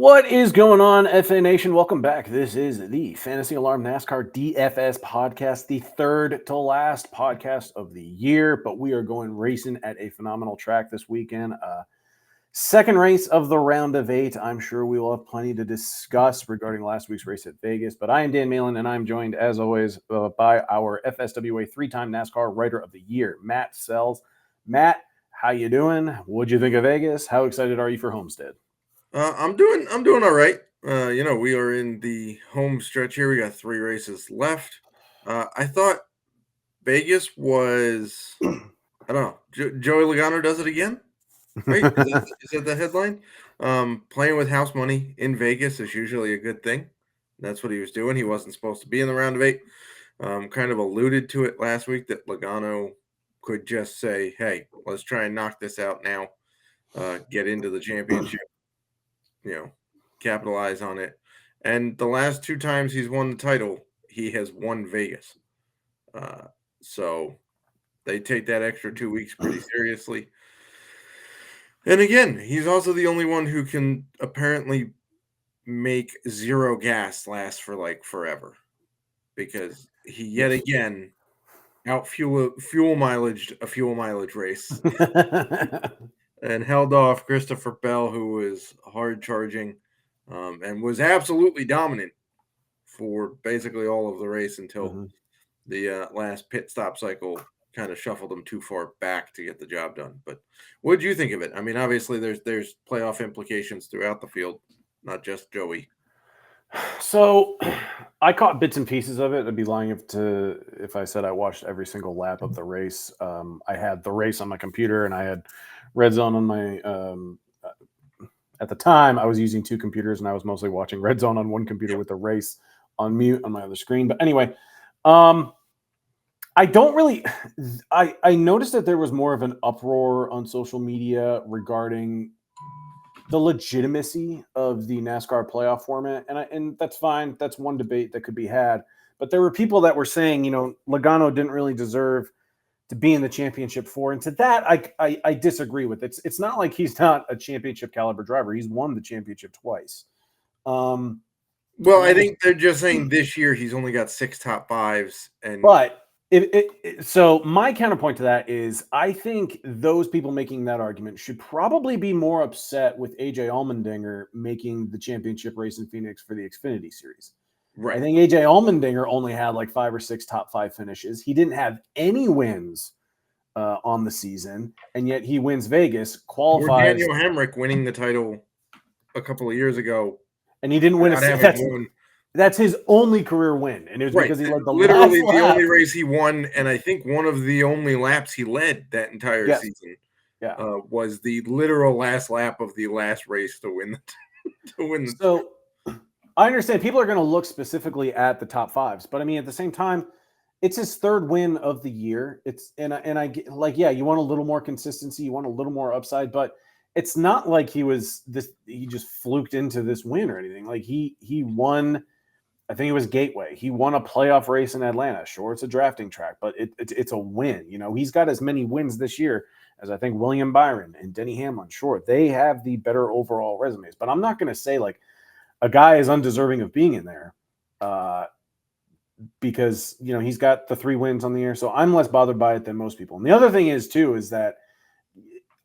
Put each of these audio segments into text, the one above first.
What is going on, FA Nation? Welcome back. This is the Fantasy Alarm NASCAR DFS podcast, the third to last podcast of the year, but we are going racing at a phenomenal track this weekend. Second race of the round of 8. I'm sure we will have plenty to discuss regarding last week's race at Vegas, but I am Dan Malin, and I'm joined, as always, by our FSWA three-time NASCAR Writer of the Year, Matt Selz. Matt, how you doing? What'd you think of Vegas? How excited are you for Homestead? I'm doing all right. We are in the home stretch here. We got 3 races left. I thought Vegas was, I don't know, Joey Logano does it again, right? Is that the headline? Playing with house money in Vegas is usually a good thing. That's what he was doing. He wasn't supposed to be in the round of 8. Kind of alluded to it last week that Logano could just say, hey, let's try and knock this out now, get into the championship. Capitalize on it. And the last 2 times he's won the title, he has won Vegas. So they take that extra 2 weeks pretty seriously. And again, he's also the only one who can apparently make zero gas last for like forever, because he yet again out fuel mileage a fuel mileage race and held off Christopher Bell, who was hard charging. And was absolutely dominant for basically all of the race until the last pit stop cycle kind of shuffled him too far back to get the job done. But what did you think of it? I mean, obviously there's playoff implications throughout the field, not just Joey. So I caught bits and pieces of it. I'd be lying if I said I watched every single lap of the race. I had the race on my computer and I had Red Zone on my at the time, I was using 2 computers, and I was mostly watching Red Zone on one computer with the race on mute on my other screen. But anyway, I don't really – I noticed that there was more of an uproar on social media regarding the legitimacy of the NASCAR playoff format, and that's fine. That's one debate that could be had. But there were people that were saying, Logano didn't really deserve – to be in the championship 4. And to that, I disagree with. It's not like he's not a championship caliber driver. He's won the championship twice. Well, I think they're just saying this year he's only got 6 top 5s. But so my counterpoint to that is I think those people making that argument should probably be more upset with AJ Allmendinger making the championship race in Phoenix for the Xfinity Series. Right. I think AJ Allmendinger only had like 5 or 6 top 5 finishes. He didn't have any wins on the season, and yet he wins Vegas, qualifies. Or Daniel Hemrick winning the title a couple of years ago, and he didn't win that's his only career win, and it was because he led literally the only race he won, and I think one of the only laps he led that entire season. Yeah, was the literal last lap of the last race to win the so. I understand people are going to look specifically at the top 5s, but I mean, at the same time, it's his 3rd win of the year. I get like, yeah, you want a little more consistency, you want a little more upside, but it's not like he just fluked into this win or anything. Like he won, I think it was Gateway. He won a playoff race in Atlanta. Sure, it's a drafting track, but it's a win. He's got as many wins this year as I think William Byron and Denny Hamlin. Sure, they have the better overall resumes, but I'm not going to say like a guy is undeserving of being in there because, he's got the 3 wins on the year. So I'm less bothered by it than most people. And the other thing is that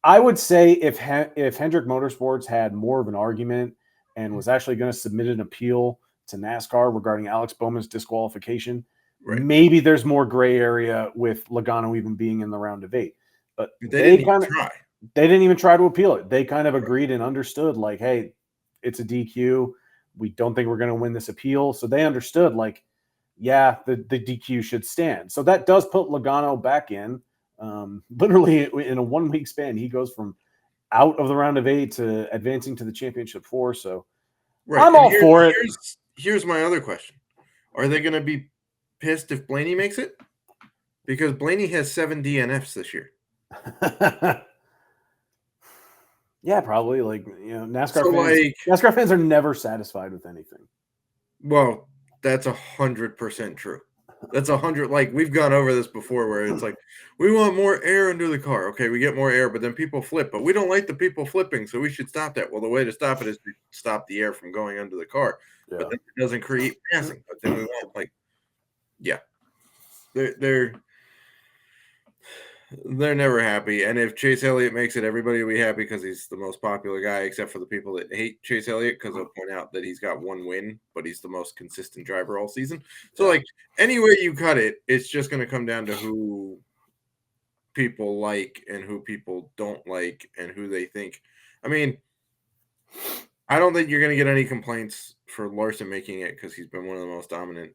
I would say if Hendrick Motorsports had more of an argument and was actually going to submit an appeal to NASCAR regarding Alex Bowman's disqualification, maybe there's more gray area with Logano even being in the round of 8. But they didn't even try to appeal it. They kind of agreed and understood like, hey, it's a DQ. We don't think we're going to win this appeal. So they understood like, yeah, the DQ should stand. So that does put Logano back in. Literally in a 1-week span, he goes from out of the round of 8 to advancing to the championship 4. So I'm all for it. Here's my other question. Are they going to be pissed if Blaney makes it? Because Blaney has 7 DNFs this year. Yeah, probably. Like, NASCAR fans are never satisfied with anything. Well, that's 100% true. That's 100. Like, we've gone over this before where it's like, we want more air under the car. Okay, we get more air, but then people flip. But we don't like the people flipping, so we should stop that. Well, the way to stop it is to stop the air from going under the car. But Yeah. then it doesn't create passing. But then we want, like, yeah. They're never happy. And if Chase Elliott makes it, everybody will be happy because he's the most popular guy, except for the people that hate Chase Elliott because they'll point out that he's got one win, but he's the most consistent driver all season. So, like, any way you cut it, it's just going to come down to who people like and who people don't like and who they think. I mean, I don't think you're going to get any complaints for Larson making it because he's been one of the most dominant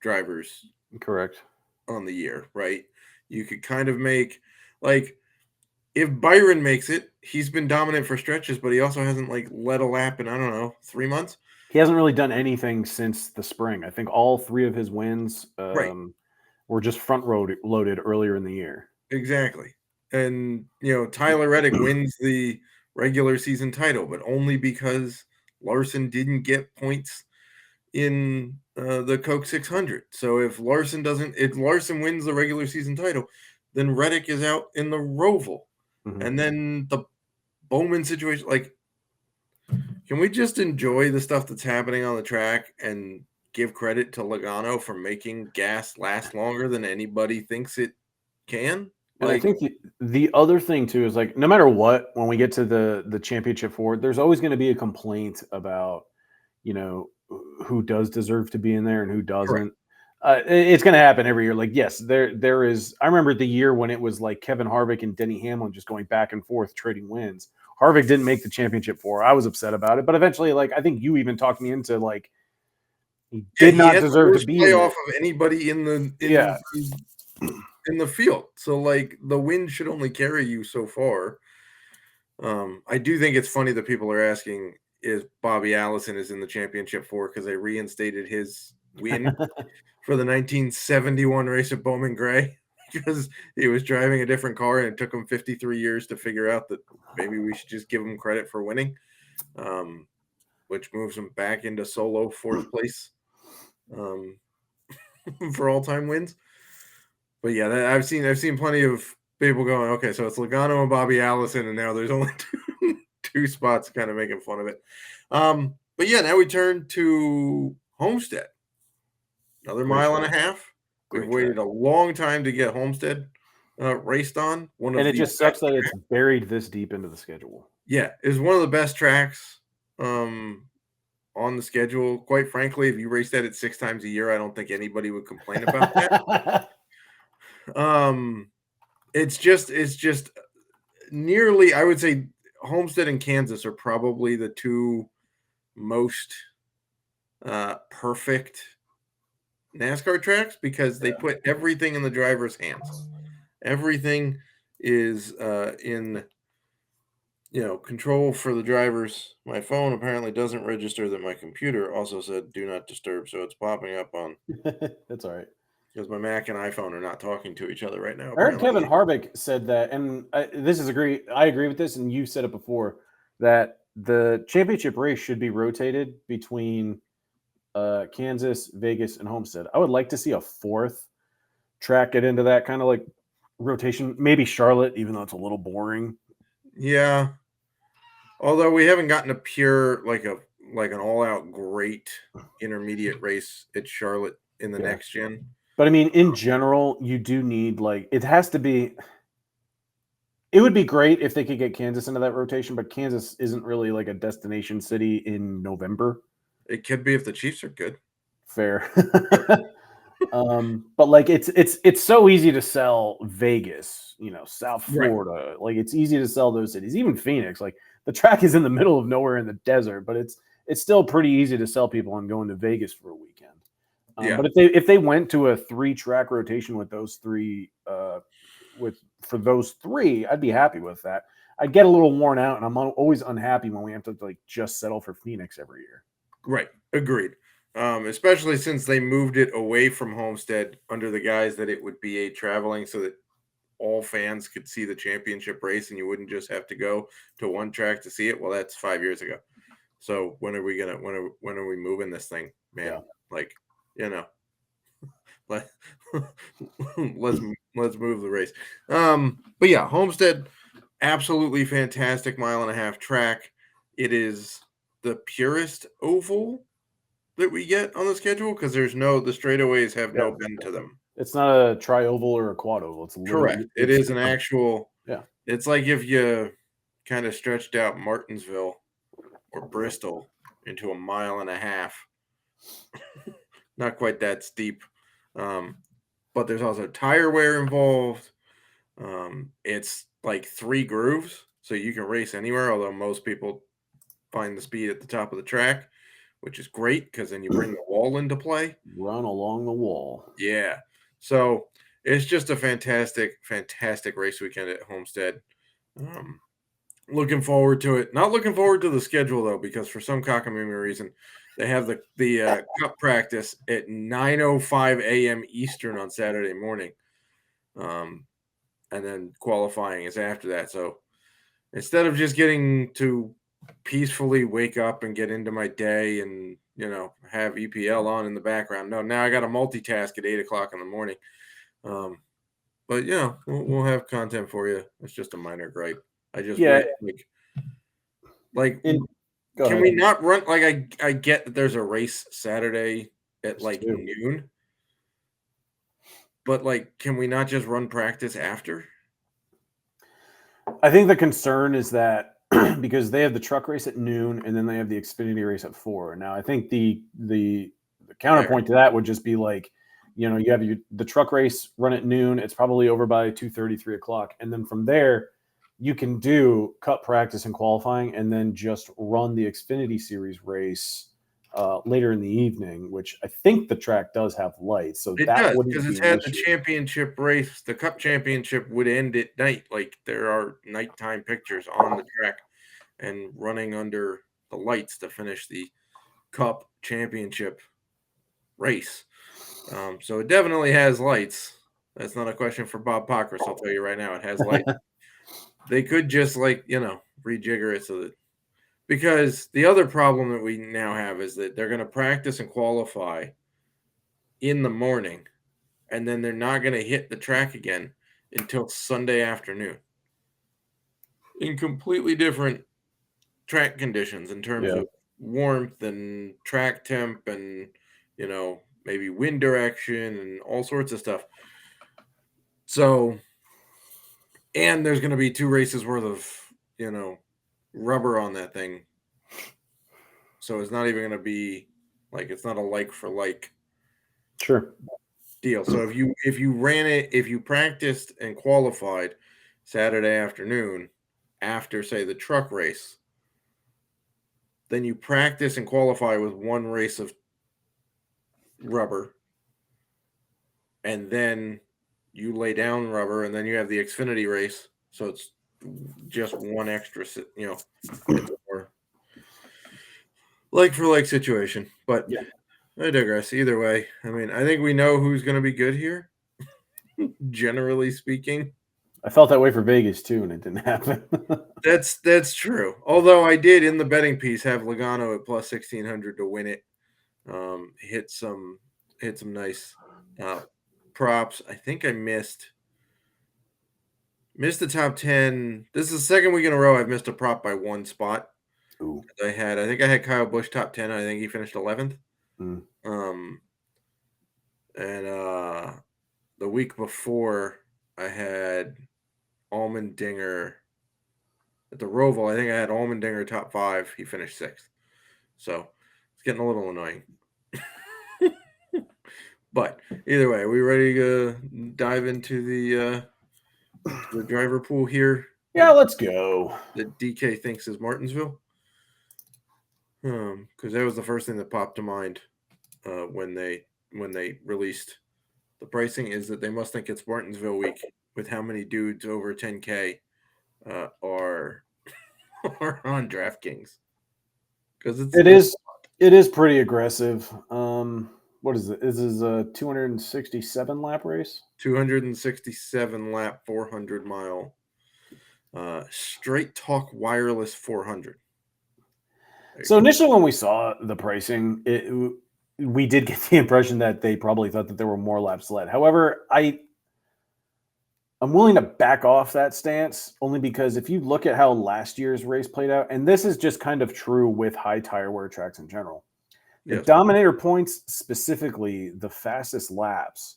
drivers Correct. on the year, right? You could kind of make, like, if Byron makes it, he's been dominant for stretches, but he also hasn't, like, led a lap in, I don't know, 3 months. He hasn't really done anything since the spring. I think all 3 of his wins were just front loaded earlier in the year. Exactly. And, Tyler Reddick wins the regular season title, but only because Larson didn't get points in the Coke 600. So if Larson wins the regular season title, then Reddick is out in the Roval. Mm-hmm. And then the Bowman situation, like, can we just enjoy the stuff that's happening on the track and give credit to Logano for making gas last longer than anybody thinks it can? And I think the other thing too is, like, no matter what, when we get to the championship forward, there's always going to be a complaint about, who does deserve to be in there and who doesn't. It's going to happen every year. Like, yes, there is. I remember the year when it was like Kevin Harvick and Denny Hamlin just going back and forth trading wins. Harvick didn't make the championship four. I was upset about it, but eventually, like, I think you even talked me into, like, he did not deserve to be in playoff of anybody in the field. So, like, the win should only carry you so far. I do think it's funny that people are asking if Bobby Allison is in the championship four because they reinstated his win for the 1971 race at Bowman Gray because he was driving a different car and it took him 53 years to figure out that maybe we should just give him credit for winning, which moves him back into solo fourth place for all-time wins. But yeah, I've seen plenty of people going, okay, so it's Logano and Bobby Allison, and now there's only two spots kind of making fun of it. But yeah, now we turn to Homestead. Another mile and a half. We've waited a long time to get Homestead raced on. And it just sucks that it's buried this deep into the schedule. Yeah, it's one of the best tracks on the schedule. Quite frankly, if you race that at 6 times a year, I don't think anybody would complain about that. It's just nearly, I would say Homestead and Kansas are probably the two most perfect NASCAR tracks because they put everything in the driver's hands. Everything is in control for the drivers. My phone apparently doesn't register that my computer also said do not disturb, so it's popping up on. That's all right. Because my Mac and iPhone are not talking to each other right now. I heard Kevin Harvick said that, and I agree with this, and you said it before, that the championship race should be rotated between Kansas, Vegas, and Homestead. I would like to see a fourth track get into that kind of like rotation. Maybe Charlotte, even though it's a little boring. Yeah. Although we haven't gotten a pure, like an all-out great intermediate race at Charlotte in the next gen. But I mean, in general, you do need, like, it has to be. It would be great if they could get Kansas into that rotation, but Kansas isn't really like a destination city in November. It could be if the Chiefs are good. Fair. But like it's so easy to sell Vegas, South Florida. Right. Like, it's easy to sell those cities. Even Phoenix, like, the track is in the middle of nowhere in the desert, but it's still pretty easy to sell people on going to Vegas for a weekend. But if they went to a 3-track rotation with those three, for those three, I'd be happy with that. I'd get a little worn out, and I'm always unhappy when we have to, like, just settle for Phoenix every year. Right, agreed. Especially since they moved it away from Homestead under the guise that it would be a traveling, so that all fans could see the championship race, and you wouldn't just have to go to one track to see it. Well, that's 5 years ago. So when are we moving this thing, man? Yeah. Like. Let, let's move the race. But yeah, Homestead, absolutely fantastic 1.5-mile track. It is the purest oval that we get on the schedule because the straightaways have no bend to them. It's not a tri-oval or a quad oval. It's Correct. literally It is an actual. Yeah. It's like if you kind of stretched out Martinsville or Bristol into 1.5 miles. Not quite that steep. But there's also tire wear involved. It's like 3 grooves, so you can race anywhere, although most people find the speed at the top of the track, which is great because then you bring the wall into play. Run along the wall. Yeah. So it's just a fantastic, fantastic race weekend at Homestead. Looking forward to it. Not looking forward to the schedule, though, because for some cockamamie reason, they have the cup practice at 9:05 a.m. Eastern on Saturday morning. And then qualifying is after that. So instead of just getting to peacefully wake up and get into my day and, have EPL on in the background, no, now I got to multitask at 8 o'clock in the morning. But, we'll have content for you. It's just a minor gripe. I just can we not run? Like, I get that there's a race Saturday at noon. But, can we not just run practice after? I think the concern is that because they have the truck race at noon and then they have the Xfinity race at 4. Now, I think the counterpoint to that would just be like, you have the truck race run at noon. It's probably over by 2:30, 3 o'clock. And then from there, you can do cup practice and qualifying and then just run the Xfinity Series race later in the evening, which I think the track does have lights. So it does, because it's had the championship race. The Cup Championship would end at night. Like, there are nighttime pictures on the track and running under the lights to finish the Cup Championship race. So it definitely has lights. That's not a question for Bob Pockris. I'll tell you right now, it has lights. They could just rejigger it so that, because the other problem that we now have is that they're going to practice and qualify in the morning, and then they're not going to hit the track again until Sunday afternoon in completely different track conditions in terms of warmth and track temp and, maybe wind direction and all sorts of stuff. So, and there's going to be 2 races worth of, rubber on that thing. So it's not even going to be it's not a like for like deal. So if you ran it, if you practiced and qualified Saturday afternoon after, say, the truck race, then you practice and qualify with 1 race of rubber, and then you lay down rubber, and then you have the Xfinity race. So it's just 1 extra, it's more like for like situation. But I digress. Either way, I mean, I think we know who's going to be good here, generally speaking. I felt that way for Vegas too, and it didn't happen. That's true. Although I did, in the betting piece, have Logano at plus 1,600 to win it. Hit some nice props. I think I missed the top 10. This is the second week in a row I've missed a prop by 1 spot. Ooh. I think I had Kyle Busch top 10. I think he finished 11th. And the week before, I had Allmendinger at the Roval. I think I had Allmendinger top 5. He finished 6th. So it's getting a little annoying. But either way, are we ready to dive into the driver pool here? Yeah, let's go. That DK thinks is Martinsville. Because that was the first thing that popped to mind when they released the pricing, is that they must think it's Martinsville week with how many dudes over 10K are on DraftKings. Because it is pretty aggressive. What is it? This is a 267 lap race. 267 lap, 400 mile, straight talk wireless 400. So initially when we saw the pricing, we did get the impression that they probably thought that there were more laps led. However, I'm willing to back off that stance only because if you look at how last year's race played out, and this is just kind of true with high tire wear tracks in general, the Dominator points, specifically the fastest laps,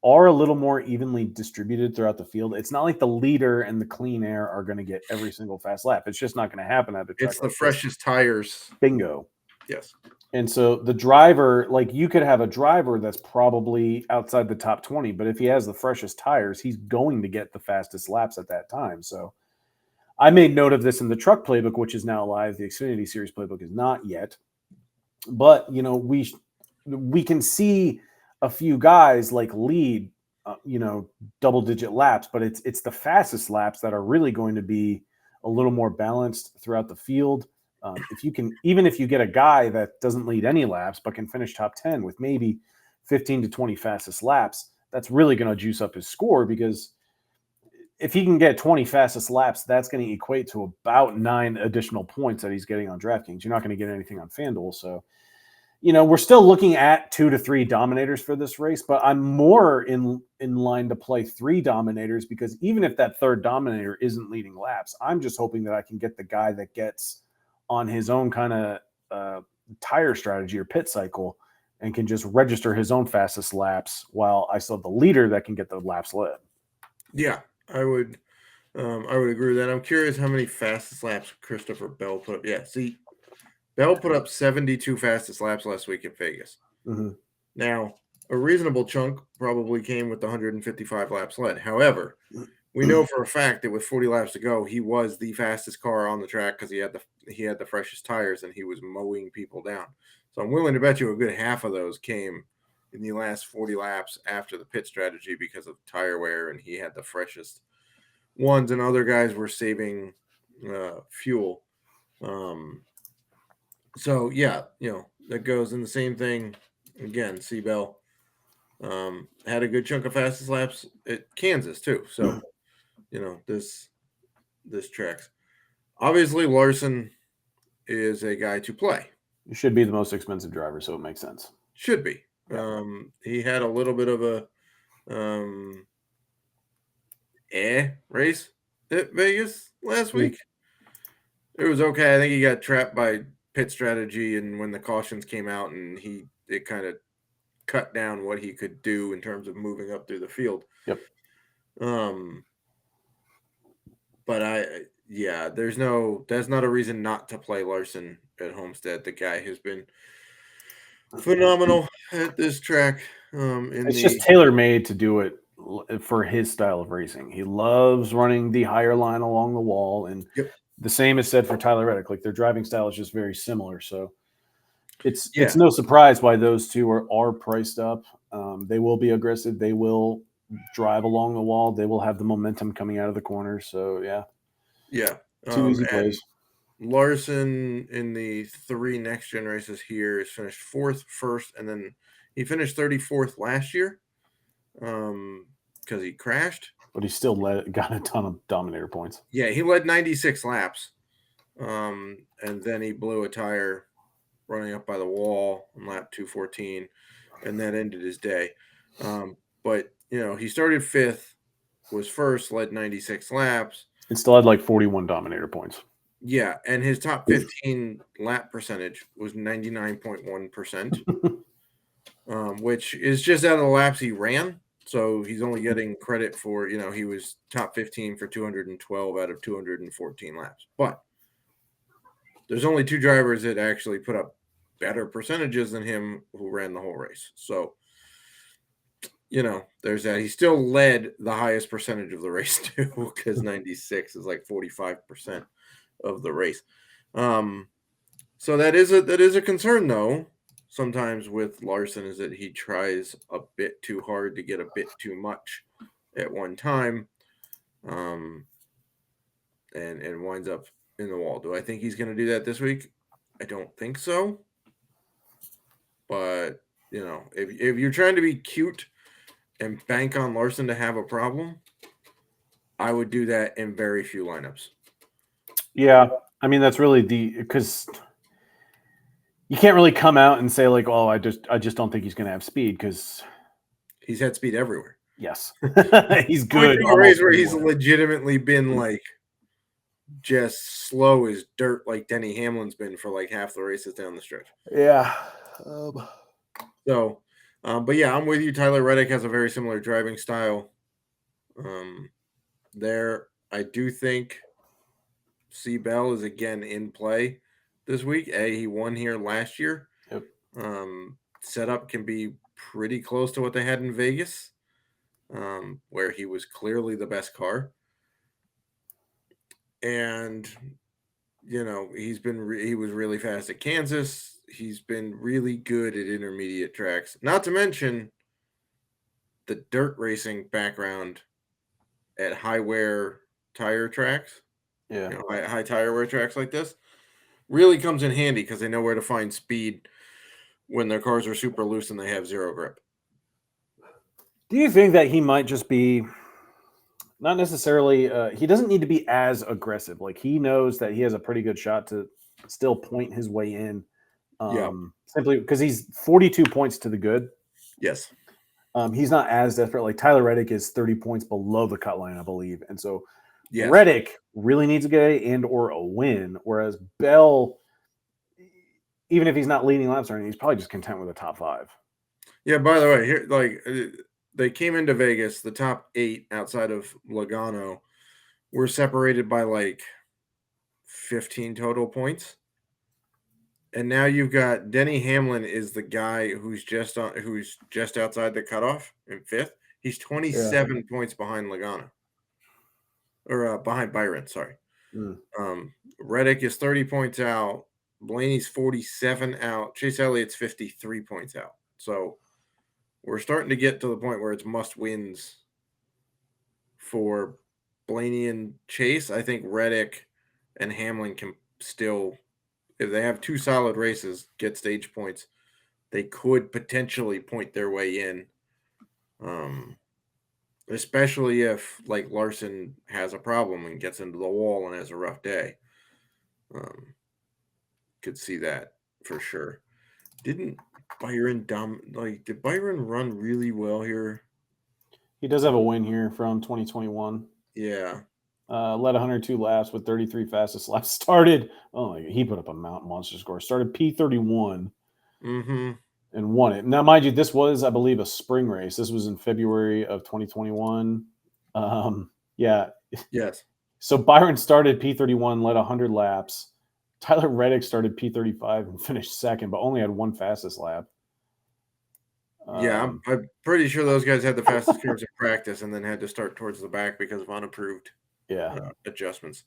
are a little more evenly distributed throughout the field. It's not like the leader and the clean air are going to get every single fast lap. It's just not going to happen at a track. It's the freshest tires. Bingo. Yes. And so the driver, like you could have a driver that's probably outside the top 20, but if he has the freshest tires, he's going to get the fastest laps at that time. So I made note of this in the truck playbook, which is now live. The Xfinity Series playbook is not yet. But, you know, we can see a few guys like lead, double-digit laps, but it's the fastest laps that are really going to be a little more balanced throughout the field. Even if you get a guy that doesn't lead any laps but can finish top 10 with maybe 15 to 20 fastest laps, that's really going to juice up his score, because if he can get 20 fastest laps, that's going to equate to about 9 additional points that he's getting on DraftKings. You're not going to get anything on FanDuel. So, we're still looking at 2 to 3 dominators for this race, but I'm more in line to play 3 dominators, because even if that third dominator isn't leading laps, I'm just hoping that I can get the guy that gets on his own kind of tire strategy or pit cycle and can just register his own fastest laps, while I still have the leader that can get the laps led. Yeah, I would agree with that. I'm curious how many fastest laps Christopher Bell put up. Yeah, see, Bell put up 72 fastest laps last week in Vegas. Mm-hmm. Now, a reasonable chunk probably came with the 155 laps led. However, we know for a fact that with 40 laps to go, he was the fastest car on the track because he had the freshest tires and he was mowing people down. So I'm willing to bet you a good half of those came in the last 40 laps after the pit strategy because of tire wear, and he had the freshest ones, and other guys were saving fuel. So yeah, that goes in the same thing again. Bell had a good chunk of fastest laps at Kansas too. So this tracks. Obviously, Larson is a guy to play. He should be the most expensive driver, so it makes sense. Should be. He had a little bit of a race at Vegas last week. It was okay. I think he got trapped by pit strategy, and when the cautions came out, and it kind of cut down what he could do in terms of moving up through the field. Yep. But that's not a reason not to play Larson at Homestead. The guy has been phenomenal at this track. It's just tailor-made to do it for his style of racing. He loves running the higher line along the wall, and the same is said for Tyler Reddick. Like, their driving style is just very similar. So it's no surprise why those two are priced up. They will be aggressive. They will drive along the wall. They will have the momentum coming out of the corner. So two easy plays. Larson in the 3 next gen races here is finished 4th, 1st, and then he finished 34th last year because he crashed. But he still got a ton of dominator points. Yeah, he led 96 laps, and then he blew a tire running up by the wall on lap 214, and that ended his day. But he started 5th, was 1st, led 96 laps, and still had like 41 dominator points. Yeah, and his top 15 lap percentage was 99.1%, which is just out of the laps he ran. So he's only getting credit for, he was top 15 for 212 out of 214 laps. But there's only 2 drivers that actually put up better percentages than him who ran the whole race. So, there's that. He still led the highest percentage of the race too, because 96 is like 45% of the race. So that is a concern though. Sometimes with Larson is that he tries a bit too hard to get a bit too much at one time, and winds up in the wall. Do I think he's going to do that this week? I don't think so. But if you're trying to be cute and bank on Larson to have a problem, I would do that in very few lineups. Yeah, I mean, that's really because you can't really come out and say like, "Oh, I just don't think he's going to have speed," because he's had speed everywhere. yes, he's Point good. to a race where he's Everywhere. legitimately been like just slow as dirt, like Denny Hamlin's been for like half the races down the stretch. Yeah. So, but yeah, I'm with you. Tyler Reddick has a very similar driving style. There, I do think C. Bell is again in play this week. He won here last year. Yep. Setup can be pretty close to what they had in Vegas, where he was clearly the best car. And he was really fast at Kansas. He's been really good at intermediate tracks. Not to mention the dirt racing background at high wear tire tracks. Yeah. High tire wear tracks like this really comes in handy because they know where to find speed when their cars are super loose and they have zero grip. Do you think that he might just be not necessarily he doesn't need to be as aggressive? Like he knows that he has a pretty good shot to still point his way in. Simply because he's 42 points to the good. Yes. He's not as desperate. Like Tyler Reddick is 30 points below the cut line, I believe. And so Yes. Reddick really needs a get and or a win, whereas Bell, even if he's not leading laps or anything, he's probably just content with a top 5. Yeah, by the way, here they came into Vegas, the top 8 outside of Logano were separated by like 15 total points. And now you've got Denny Hamlin is the guy who's just outside the cutoff in 5th. He's 27 points behind Logano. Or behind Byron, sorry. Reddick is 30 points out. Blaney's 47 out. Chase Elliott's 53 points out. So we're starting to get to the point where it's must wins for Blaney and Chase. I think Reddick and Hamlin can still, if they have 2 solid races, get stage points. They could potentially point their way in. Especially if like Larson has a problem and gets into the wall and has a rough day. Could see that for sure. Did Byron run really well here? He does have a win here from 2021. Yeah. Led 102 laps with 33 fastest laps. Started, he put up a monster score. Started P31 and won it. Now, mind you, this was, I believe, a spring race. This was in February of 2021. Yeah. Yes. So Byron started P31, led 100 laps. Tyler Reddick started P35 and finished second, but only had 1 fastest lap. Yeah, I'm pretty sure those guys had the fastest cars in practice and then had to start towards the back because of unapproved adjustments.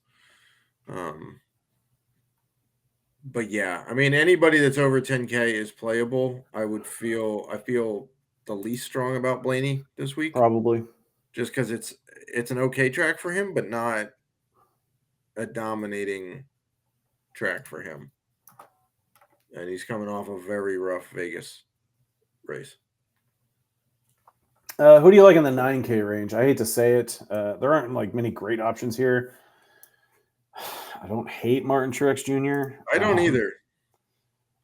But yeah, I mean, anybody that's over 10K is playable. I feel the least strong about Blaney this week. Probably. Just because it's an okay track for him, but not a dominating track for him. And he's coming off a very rough Vegas race. Who do you like in the 9K range? I hate to say it. There aren't like many great options here. I don't hate Martin Truex Jr. I don't either.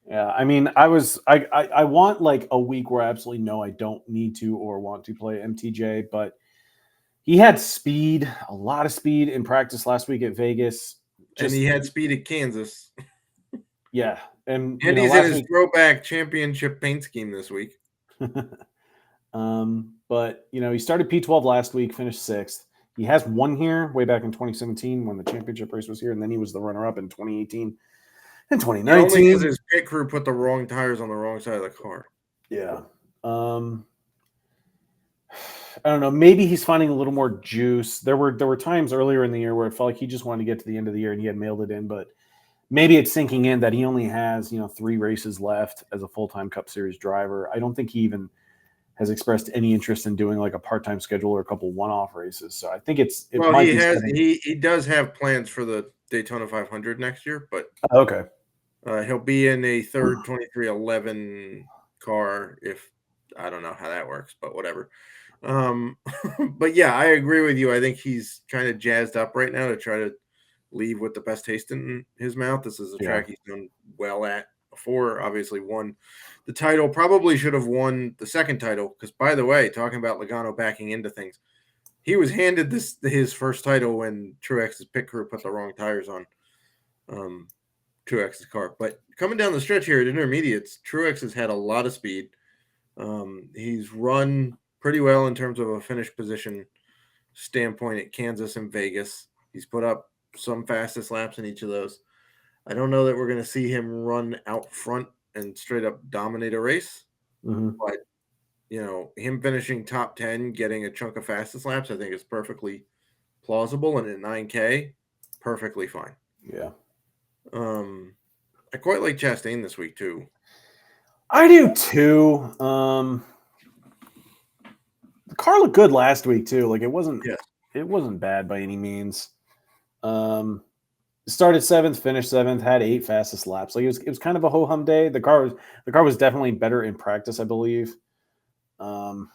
Yeah, I mean, I want like a week where I absolutely know I don't need to or want to play MTJ, but he had speed, a lot of speed in practice last week at Vegas. And he had speed at Kansas. Yeah. And he's in his throwback championship paint scheme this week. But he started P12 last week, finished 6th. He has won here way back in 2017 when the championship race was here, and then he was the runner-up in 2018 and 2019. Only because his pit crew put the wrong tires on the wrong side of the car. Yeah. I don't know. Maybe he's finding a little more juice. There were times earlier in the year where it felt like he just wanted to get to the end of the year and he had mailed it in, but maybe it's sinking in that he only has 3 races left as a full-time Cup Series driver. I don't think he even has expressed any interest in doing like a part-time schedule or a couple one-off races. So I think he does have plans for the Daytona 500 next year, but okay. He'll be in a third 2311 car if I don't know how that works, but whatever. But yeah, I agree with you. I think he's kind of jazzed up right now to try to leave with the best taste in his mouth. This is a track he's done well at before. Obviously won the title. Probably should have won the second title because, by the way, talking about Logano backing into things, he was handed his first title when Truex's pit crew put the wrong tires on Truex's car. But coming down the stretch here at intermediates, Truex has had a lot of speed. He's run pretty well in terms of a finish position standpoint at Kansas and Vegas. He's put up some fastest laps in each of those. I don't know that we're going to see him run out front and straight up dominate a race, but him finishing top 10, getting a chunk of fastest laps, I think is perfectly plausible, and at 9K, perfectly fine. Yeah. I quite like Chastain this week too. I do too. The car looked good last week too. Like it wasn't bad by any means. Started 7th, finished 7th, had 8 fastest laps. Like it was kind of a ho-hum day. The car was definitely better in practice, I believe. And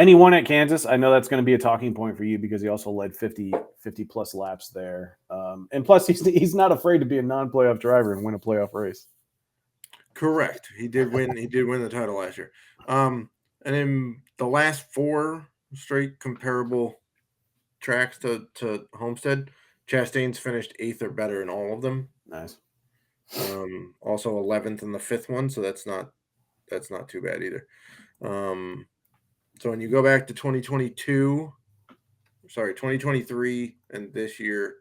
he won at Kansas. I know that's going to be a talking point for you because he also led 50 plus laps there. And plus he's not afraid to be a non-playoff driver and win a playoff race. Correct. He did win the title last year. And in the last 4 straight comparable tracks to Homestead, Chastain's finished 8th or better in all of them. Nice. Also 11th in the 5th one, so that's not too bad either. So when you go back to 2023 and this year,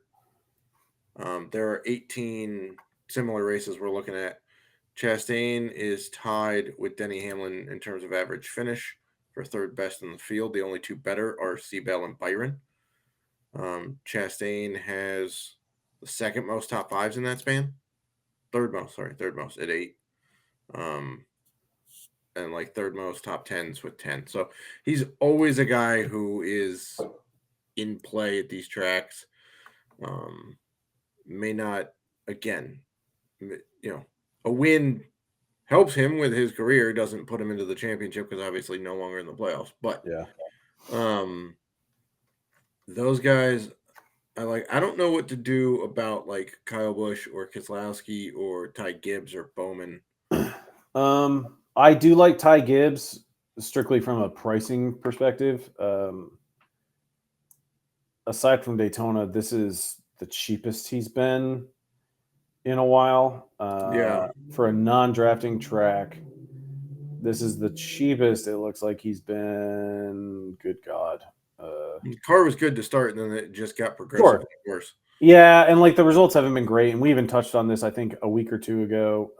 there are 18 similar races we're looking at. Chastain is tied with Denny Hamlin in terms of average finish for 3rd best in the field. The only 2 better are Seabell and Byron. Chastain has the 2nd most top 5s in that span. Third most at 8. And like 3rd most top 10s with 10. So he's always a guy who is in play at these tracks. May not, again, a win helps him with his career, doesn't put him into the championship because obviously no longer in the playoffs. But yeah, those guys, I don't know what to do about like Kyle Busch or Keselowski or Ty Gibbs or Bowman. I do like Ty Gibbs strictly from a pricing perspective. Aside from Daytona, this is the cheapest he's been in a while. For a non-drafting track, this is the cheapest it looks like he's been. Good God. The car was good to start, and then it just got progressively worse. Yeah, and like the results haven't been great, and we even touched on this, I think, a week or 2 ago.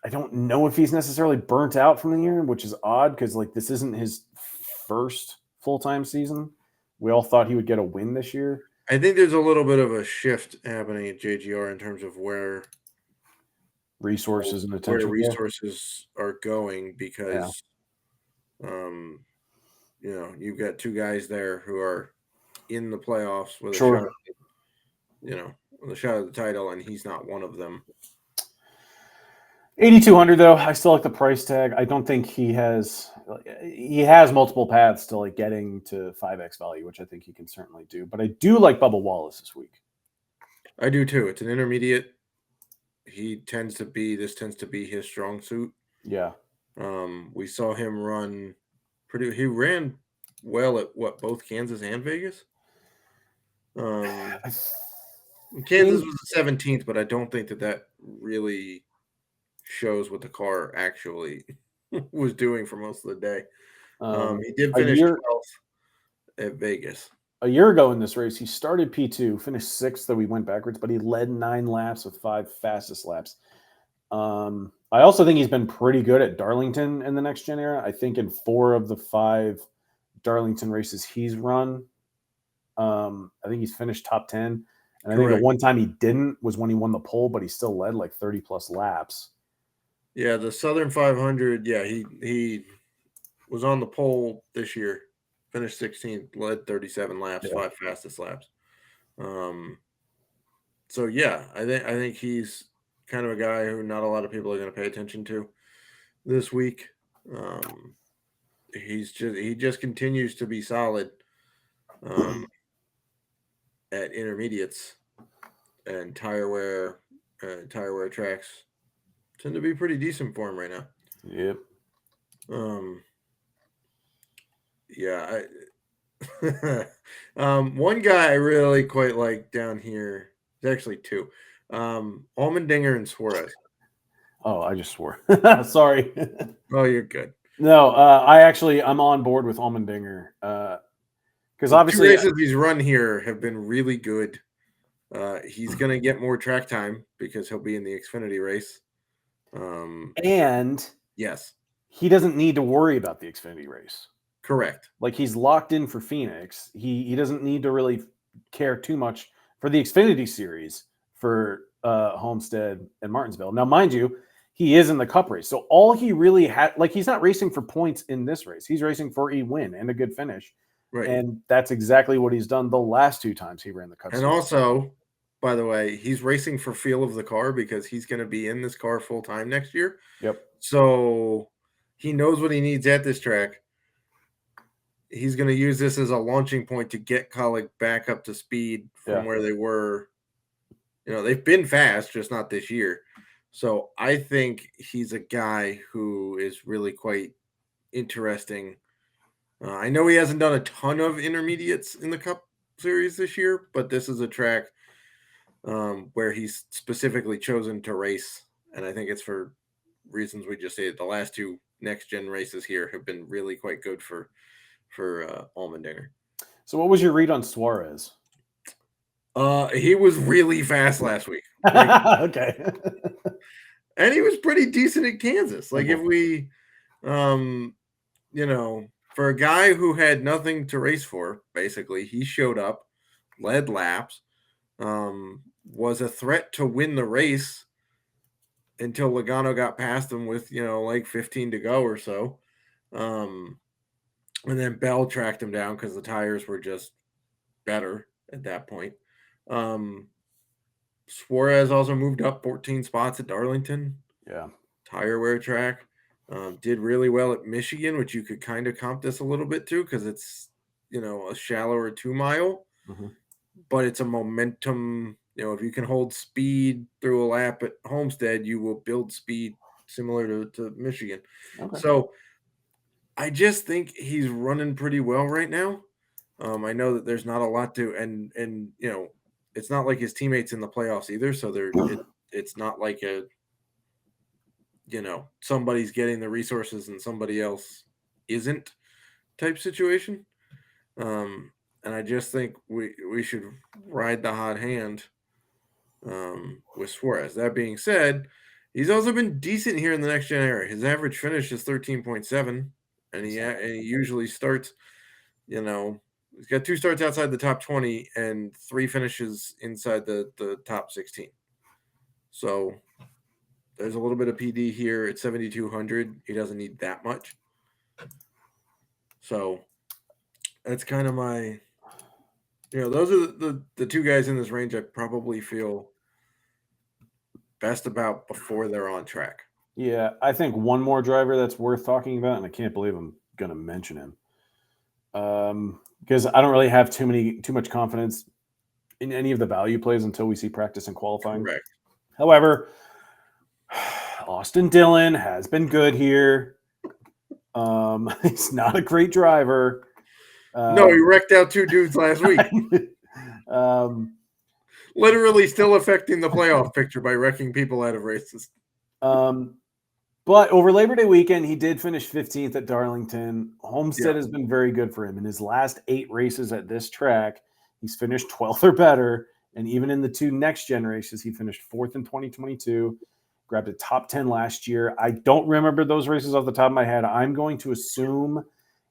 I don't know if he's necessarily burnt out from the year, which is odd because like this isn't his first full-time season. We all thought he would get a win this year. I think there's a little bit of a shift happening at JGR in terms of where resources and attention are going because, you've got 2 guys there who are in the playoffs with a shot, with a shot at the title, and he's not one of them. 8,200 though. I still like the price tag. I don't think he has multiple paths to like getting to 5x value, which I think he can certainly do. But I do like Bubba Wallace this week. I do too. It's an intermediate. This tends to be his strong suit. Yeah. We saw him run he ran well at both Kansas and Vegas. Kansas was the 17th, but I don't think that really shows what the car actually was doing for most of the day. He did finish 12th at Vegas. A year ago in this race, he started P2, finished 6th, though he went backwards, but he led 9 laps with 5 fastest laps. I also think he's been pretty good at Darlington in the next gen era. I think in 4 of the 5 Darlington races he's run, I think he's finished top 10. And I think the one time he didn't was when he won the pole, but he still led like 30 plus laps. Yeah, the Southern 500. Yeah, he was on the pole this year, finished 16th, led 37 laps, 5 fastest laps. So yeah, I think he's kind of a guy who not a lot of people are going to pay attention to this week. He just continues to be solid at intermediates and tire wear. tire wear tracks tend to be pretty decent for him right now. Yep. Yeah. One guy I really quite like down here. There's actually two. Allmendinger and Suarez. Oh, I just swore. Sorry. Oh, you're good. No, I'm on board with Allmendinger. Because obviously 2 races he's run here have been really good. He's going to get more track time because he'll be in the Xfinity race. And yes, he doesn't need to worry about the Xfinity race. Correct. Like he's locked in for Phoenix. He doesn't need to really care too much for the Xfinity series for Homestead and Martinsville. Now, mind you, he is in the Cup race. So all he really had, like he's not racing for points in this race. He's racing for a win and a good finish. Right. And that's exactly what he's done the last 2 times he ran the Cup And series. also, by the way, he's racing for feel of the car because he's going to be in this car full time next year. Yep. So he knows what he needs at this track. He's going to use this as a launching point to get Kaulig back up to speed from where they were. You know, they've been fast, just not this year. So I think he's a guy who is really quite interesting. I know he hasn't done a ton of intermediates in the Cup Series this year, but this is a track where he's specifically chosen to race. And I think it's for reasons we just stated. The last 2 next-gen races here have been really quite good for Allmendinger. So what was your read on Suarez? He was really fast last week. Okay. And he was pretty decent at Kansas. Like if we, you know, for a guy who had nothing to race for, basically, he showed up, led laps, was a threat to win the race until Logano got past him with, you know, like 15 to go or so. And then Bell tracked him down because the tires were just better at that point. Suarez also moved up 14 spots at Darlington. Yeah. Tire wear track. Did really well at Michigan, which you could kind of comp this a little bit to because it's, you know, a shallower 2 mile, but it's a momentum. You know, if you can hold speed through a lap at Homestead, you will build speed similar to Michigan. Okay. So I just think he's running pretty well right now. I know that there's not a lot to, and you know, it's not like his teammates in the playoffs either. So it's not like a, you know, somebody's getting the resources and somebody else isn't type situation. And I just think we should ride the hot hand with Suarez. That being said, he's also been decent here in the next gen era. His average finish is 13.7, and he usually starts, you know, he's got 2 starts outside the top 20 and 3 finishes inside the top 16. So there's a little bit of PD here at 7,200. He doesn't need that much. So that's kind of my, you know, those are the 2 guys in this range I probably feel best about before they're on track. Yeah, I think one more driver that's worth talking about, and I can't believe I'm going to mention him, because I don't really have too much confidence in any of the value plays until we see practice and qualifying. Correct. However, Austin Dillon has been good here. He's not a great driver. No, he wrecked out 2 dudes last week. Literally still affecting the playoff picture by wrecking people out of races. But over Labor Day weekend, he did finish 15th at Darlington. Homestead has been very good for him. In his last 8 races at this track, he's finished 12th or better. And even in the 2 next-gen races, he finished 4th in 2022, grabbed a top 10 last year. I don't remember those races off the top of my head. I'm going to assume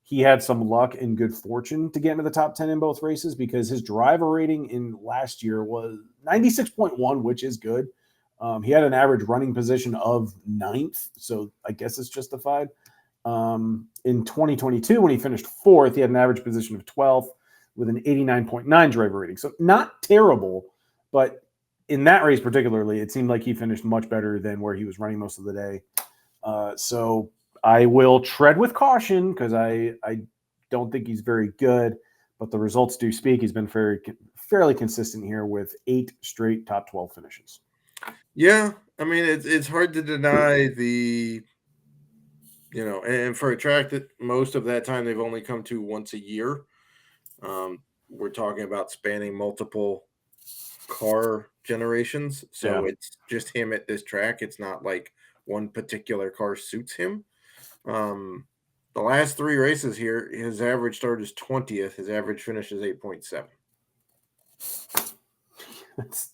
he had some luck and good fortune to get into the top 10 in both races because his driver rating in last year was 96.1, which is good. He had an average running position of 9th, so I guess it's justified. In 2022, when he finished 4th, he had an average position of 12th with an 89.9 driver rating. So not terrible, but in that race particularly, it seemed like he finished much better than where he was running most of the day. So I will tread with caution because I don't think he's very good, but the results do speak. He's been fairly consistent here with 8 straight top 12 finishes. Yeah, I mean it's hard to deny the, and for a track that most of that time they've only come to once a year. We're talking about spanning multiple car generations, Yeah. so it's just him at this track. It's not like one particular car suits him. The last 3 races here, his average start is 20th. His average finish is 8.7,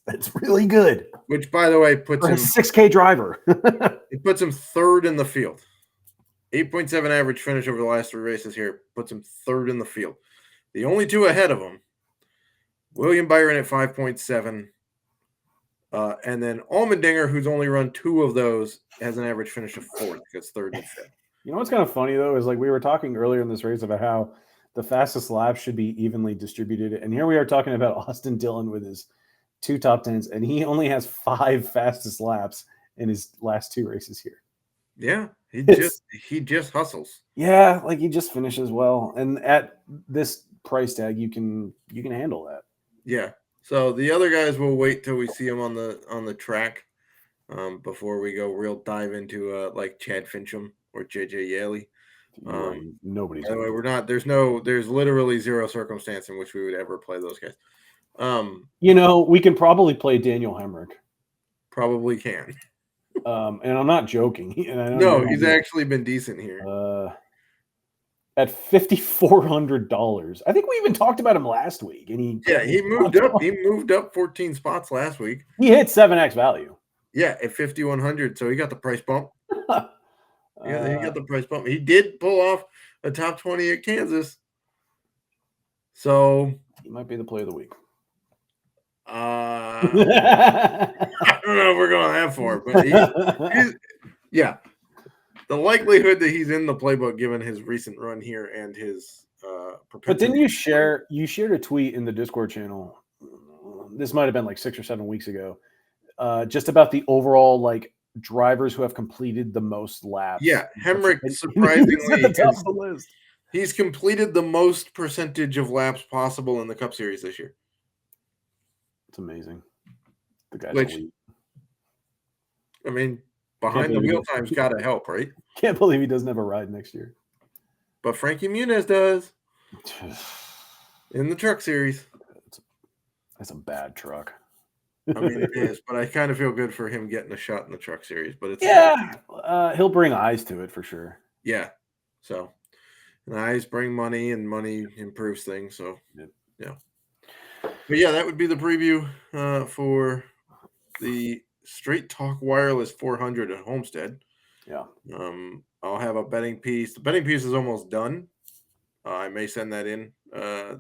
That's really good which, by the way, puts for a him 6K driver. it puts him third in the field. 8.7 average finish over the last 3 races here puts him third in the field. The only 2 ahead of him, William Byron at 5.7, and then Allmendinger, who's only run 2 of those, has an average finish of 4th, gets 3rd and 5th. You know what's kind of funny though is like we were talking earlier in this race about how the fastest laps should be evenly distributed, and here we are talking about Austin Dillon with his 2 top 10s, and he only has 5 fastest laps in his last 2 races here. Yeah, he It's- just hustles. Yeah, like he just finishes well, and at this price tag, you can handle that. Yeah. So the other guys will wait till we see them on the track before we go real dive into like Chad Fincham or JJ Yaley. Nobody's. By the way, we're not. There's literally zero circumstance in which we would ever play those guys. We can probably play Daniel Hemrick. Probably can. And I'm not joking. And I No, he's actually been decent here. At $5,400. I think we even talked about him last week, and he moved up. He moved up 14 spots last week. He hit 7x value. Yeah, at 5,100. So he got the price bump. Yeah, he got the price bump. He did pull off a top 20 at Kansas. So he might be the play of the week. I don't know if we're going that far, but yeah. The likelihood that he's in the playbook, given his recent run here and his But didn't you shared a tweet in the Discord channel? This might have been like 6 or 7 weeks ago, just about the overall like drivers who have completed the most laps. Yeah, Hemrick surprisingly at the top of the list. He's completed the most percentage of laps possible in the Cup Series this year. It's amazing. The guy's elite. I mean, behind the wheel time's got to help, right? Can't believe he doesn't have a ride next year. But Frankie Muniz does in the Truck Series. That's a bad truck. I mean, it is, but I kind of feel good for him getting a shot in the Truck Series. But it's he'll bring eyes to it for sure. Yeah, so and eyes bring money, and money improves things. So yeah. But yeah, that would be the preview for the Straight Talk Wireless 400 at Homestead. Yeah. I'll have a betting piece. The betting piece is almost done. I may send that in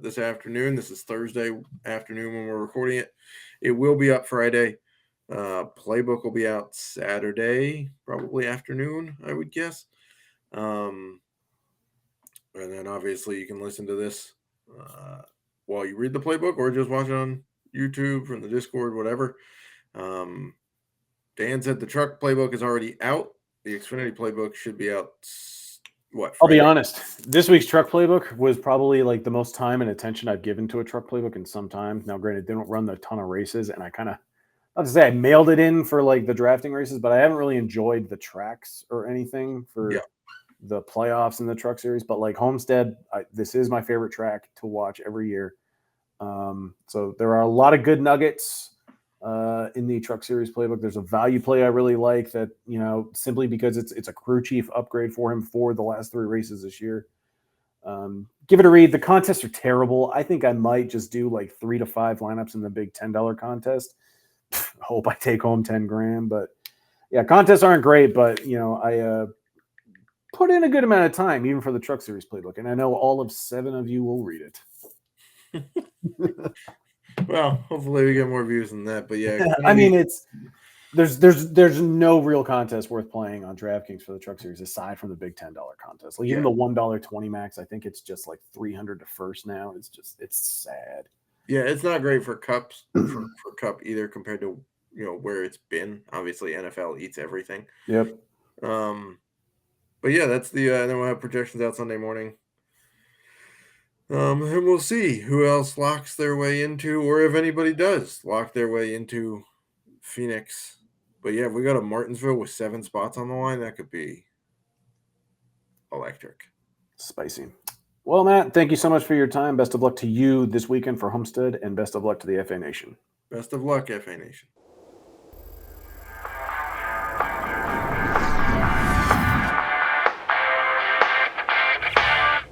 this afternoon. This is Thursday afternoon when we're recording it. It will be up Friday. Playbook will be out Saturday, probably afternoon, I would guess. And then obviously you can listen to this while you read the playbook or just watch it on YouTube from the Discord, whatever. Dan said the truck playbook is already out. The Xfinity playbook should be out. What? Friday? I'll be honest. This week's truck playbook was probably like the most time and attention I've given to a truck playbook in some time. Now, granted, they don't run a ton of races, and I kind of, not to say I mailed it in for like the drafting races, but I haven't really enjoyed the tracks or anything for the playoffs in the Truck Series. But like Homestead, this is my favorite track to watch every year. So there are a lot of good nuggets in the Truck Series playbook. There's a value play I really like that, simply because it's a crew chief upgrade for him for the last 3 races this year. Give it a read. The contests are terrible. I think I might just do like 3 to 5 lineups in the big $10 contest. Hope I take home 10 grand, but yeah, contests aren't great, but I put in a good amount of time even for the Truck Series playbook, and I know all of 7 of you will read it. Well, hopefully we get more views than that. But yeah, I mean, there's no real contest worth playing on DraftKings for the Truck Series aside from the big $10 contest. Like even the $1.20 max, I think it's just like 300 to first now. It's sad. Yeah, it's not great for cups for Cup either compared to where it's been. Obviously, NFL eats everything. Yep. But yeah, that's the then we'll have projections out Sunday morning. And we'll see who else locks their way into, or if anybody does lock their way into Phoenix But yeah, if we go to Martinsville with 7 spots on the line, that could be electric. Spicy. Well, Matt, thank you so much for your time. Best of luck to you this weekend for Homestead, and best of luck to the FA Nation. Best of luck, FA Nation.